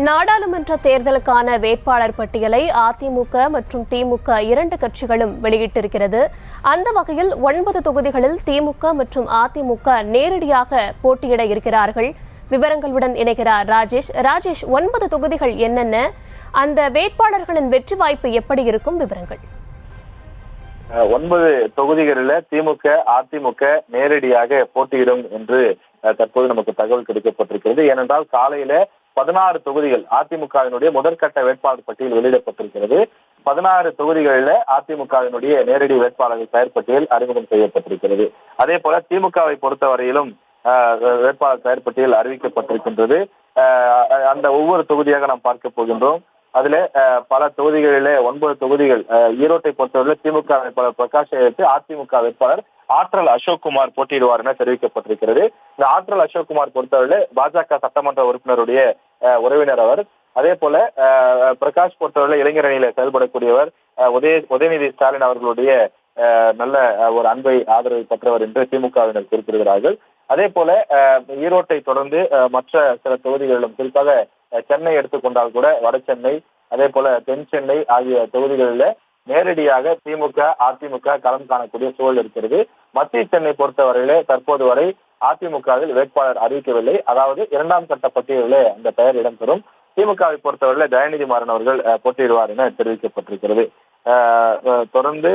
நாடாளுமன்ற தேர்தலுக்கான வேட்பாளர் பட்டியலை அதிமுக மற்றும் திமுக இரண்டு கட்சிகளும் வெளியிட்டிருக்கிறது. அந்த வகையில் 9 தொகுதிகளில் திமுக மற்றும் அதிமுக நேரடியாக போட்டியிட இருக்கிறார்கள். விவரங்களுடன் இணைகிறார் ராஜேஷ். 9 தொகுதிகள் என்னென்ன, அந்த வேட்பாளர்களின் வெற்றி வாய்ப்பு எப்படி இருக்கும்? விவரங்கள். 9 தொகுதிகளில் திமுக அதிமுக நேரடியாக போட்டியிடும் என்று தற்போது நமக்கு தகவல் கிடைக்கப்பட்டிருக்கிறது. ஏனென்றால் காலையில 16 தொகுதிகள் அதிமுகவினுடைய முதற்கட்ட வேட்பாளர் பட்டியல் வெளியிடப்பட்டிருக்கிறது. 16 தொகுதிகளில் அதிமுகவினுடைய நேரடி வேட்பாளர்கள் பெயர் பட்டியல் அறிமுகம் செய்யப்பட்டிருக்கிறது. அதே போல திமுகவை பொறுத்தவரையிலும் வேட்பாளர் பெயர் பட்டியல் அறிவிக்கப்பட்டிருக்கின்றது. அந்த ஒவ்வொரு தொகுதியாக நாம் பார்க்க போகின்றோம். அதுல பல தொகுதிகளிலே 9 தொகுதிகள். ஈரோட்டை பொறுத்தவரையில் திமுக வேட்பாளர் பிரகாஷ் அதிமுக வேட்பாளர் ஆற்றல் அசோக்குமார் போட்டியிடுவார் என தெரிவிக்கப்பட்டிருக்கிறது. இந்த ஆற்றல் அசோக்குமார் பொறுத்தவரையில் பாஜக சட்டமன்ற உறுப்பினருடைய உறவினர் அவர். அதே போல பிரகாஷ் பொறுத்தவரையில் இளைஞர் அணியில செயல்படக்கூடியவர். உதயநிதி ஸ்டாலின் அவர்களுடைய நல்ல ஒரு அன்பை ஆதரவை பெற்றவர் என்று திமுகவினர் குறிப்பிடுகிறார்கள். அதே போல ஈரோட்டை தொடர்ந்து மற்ற சில தொகுதிகளிலும், குறிப்பாக சென்னை எடுத்துக்கொண்டால் கூட வட சென்னை, அதே போல தென் சென்னை ஆகிய தொகுதிகளில் நேரடியாக திமுக அதிமுக களம் காணக்கூடிய சூழல் இருக்கிறது. மத்திய சென்னை பொறுத்தவரையிலே தற்போது வரை அதிமுகவில் வேட்பாளர் அறிவிக்கவில்லை. அதாவது 2ஆம் கட்ட பட்டியலிலே அந்த பெயர் இடம்பெறும். திமுகவை பொறுத்தவரையில தயாநிதி மாறன் அவர்கள் போட்டியிடுவார் என தெரிவிக்கப்பட்டிருக்கிறது. தொடர்ந்து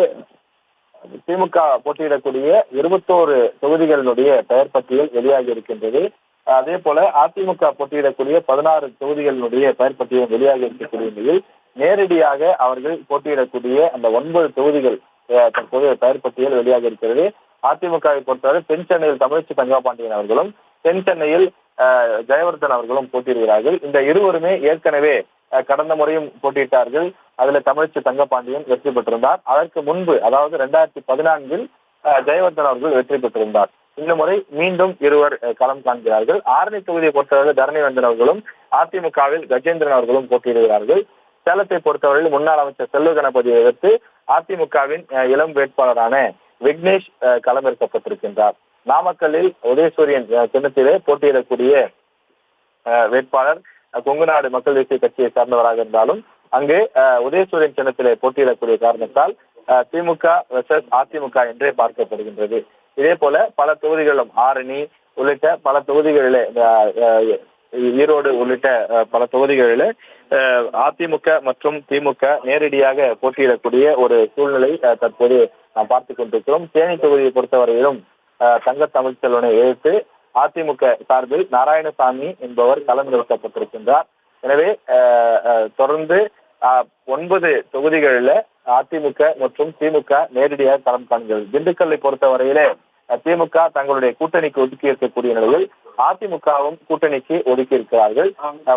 திமுக போட்டியிடக்கூடிய 21 தொகுதிகளினுடைய பெயர் பட்டியல் வெளியாகி இருக்கின்றது. அதே போல அதிமுக போட்டியிடக்கூடிய 16 தொகுதிகளினுடைய பெயர் பட்டியல் வெளியாகி இருக்கக்கூடிய நிலையில் நேரடியாக அவர்கள் போட்டியிடக்கூடிய அந்த 9 தொகுதிகள் தற்போது பெயர் பட்டியல் வெளியாக இருக்கிறது. அதிமுகவை பொறுத்தவரை தென் சென்னையில் தமிழச்சி தங்கபாண்டியன் அவர்களும், தென் சென்னையில் ஜெயவர்தன் அவர்களும் போட்டியிடுகிறார்கள். இந்த இருவருமே ஏற்கனவே கடந்த முறையும் போட்டியிட்டார்கள். அதுல தமிழச்சி தங்கபாண்டியன் வெற்றி பெற்றிருந்தார். அதற்கு முன்பு, அதாவது 2014 ஜெயவர்தன் அவர்கள் வெற்றி பெற்றிருந்தார். இந்த முறை மீண்டும் இருவர் களம் காண்கிறார்கள். ஆரணி தொகுதியை பொறுத்தவரை தரணிவேந்தன் அவர்களும் அதிமுகவில் கஜேந்திரன் அவர்களும் போட்டியிடுகிறார்கள். சேலத்தை பொறுத்தவரையில் முன்னாள் அமைச்சர் செல்வ கணபதியை எதிர்த்து அதிமுகவின் இளம் வேட்பாளரான விக்னேஷ் களமிறக்கப்பட்டிருக்கின்றார். நாமக்கல்லில் உதயசூரியன் சின்னத்திலே போட்டியிடக்கூடிய வேட்பாளர் கொங்குநாடு மக்கள் தேசிய கட்சியை சார்ந்தவராக இருந்தாலும் அங்கு உதயசூரியன் சின்னத்திலே போட்டியிடக்கூடிய காரணத்தால் திமுக வெர்சஸ் அதிமுக என்றே பார்க்கப்படுகின்றது. இதே போல பல தொகுதிகளிலும் ஆரணி உள்ளிட்ட பல தொகுதிகளிலே, ஈரோடு உள்ளிட்ட பல தொகுதிகளில் அதிமுக மற்றும் திமுக நேரடியாக போட்டியிடக்கூடிய ஒரு சூழ்நிலை தற்போது நாம் பார்த்துக் கொண்டிருக்கிறோம். தேனி தொகுதியை பொறுத்தவரையிலும் தங்க தமிழ்ச்செல்வனை எதிர்த்து அதிமுக சார்பில் நாராயணசாமி என்பவர் களம் நிறுத்தப்பட்டிருக்கின்றார். எனவே தொடர்ந்து 9 தொகுதிகளில் அதிமுக மற்றும் திமுக நேரடியாக களம் காண்கிறது. திண்டுக்கல்லை பொறுத்தவரையிலே திமுக தங்களுடைய கூட்டணிக்கு ஒதுக்கி இருக்கக்கூடிய நிலையில் அதிமுகவும் கூட்டணிக்கு ஒதுக்கி இருக்கிறார்கள்.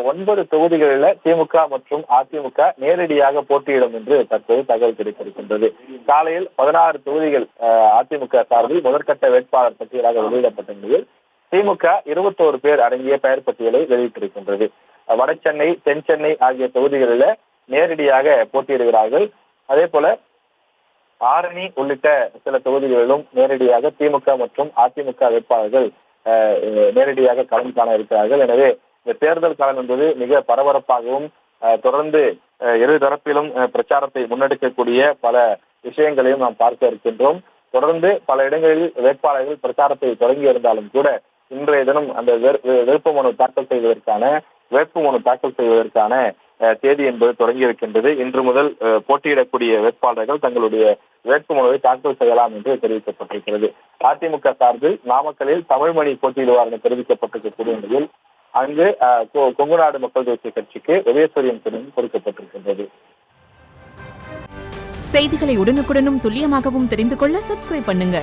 9 தொகுதிகளில் திமுக மற்றும் அதிமுக நேரடியாக போட்டியிடும் என்று தற்போது தகவல் கிடைத்திருக்கின்றது. காலையில் 16 தொகுதிகள் அதிமுக சார்பில் முதற்கட்ட வேட்பாளர் பட்டியலாக வெளியிடப்பட்ட நிலையில் திமுக 21 பேர் அடங்கிய பெயர் பட்டியலை வெளியிட்டிருக்கின்றது. வட சென்னை தென் சென்னை ஆகிய தொகுதிகளில் நேரடியாக போட்டியிடுகிறார்கள். அதே போல ஆரணி உள்ளிட்ட சில தொகுதிகளிலும் நேரடியாக திமுக மற்றும் அதிமுக வேட்பாளர்கள் நேரடியாக களம் காண இருக்கிறார்கள். எனவே இந்த தேர்தல் களம் என்பது மிக பரபரப்பாகவும் தொடர்ந்து இரு தரப்பிலும் பிரச்சாரத்தை முன்னெடுக்கக்கூடிய பல விஷயங்களையும் நாம் பார்க்க இருக்கின்றோம். தொடர்ந்து பல இடங்களில் வேட்பாளர்கள் பிரச்சாரத்தை தொடங்கி இருந்தாலும் கூட இன்றைய தினம் அந்த வேட்புமனு தாக்கல் செய்வதற்கான தேதி என்பது தொடங்கி இருக்கின்றது. இன்று முதல் போட்டியிடக்கூடிய வேட்பாளர்கள் தங்களுடைய வேட்புமனுவை தாக்கல் செய்யலாம் என்று தெரிவிக்கப்பட்டிருக்கிறது. அதிமுக சார்பில் நாமக்கலில் தமிழ்மணி போட்டியிடுவார் என தெரிவிக்கப்பட்டிருக்கக்கூடிய நிலையில் அங்கு கொங்குநாடு மக்கள் தேசிய கட்சிக்கு உதயசூரியன் சின்னம் கொடுக்கப்பட்டிருக்கின்றது. செய்திகளை உடனுக்குடனும் துல்லியமாகவும் தெரிந்து கொள்ள சப்ஸ்கிரைப் பண்ணுங்க.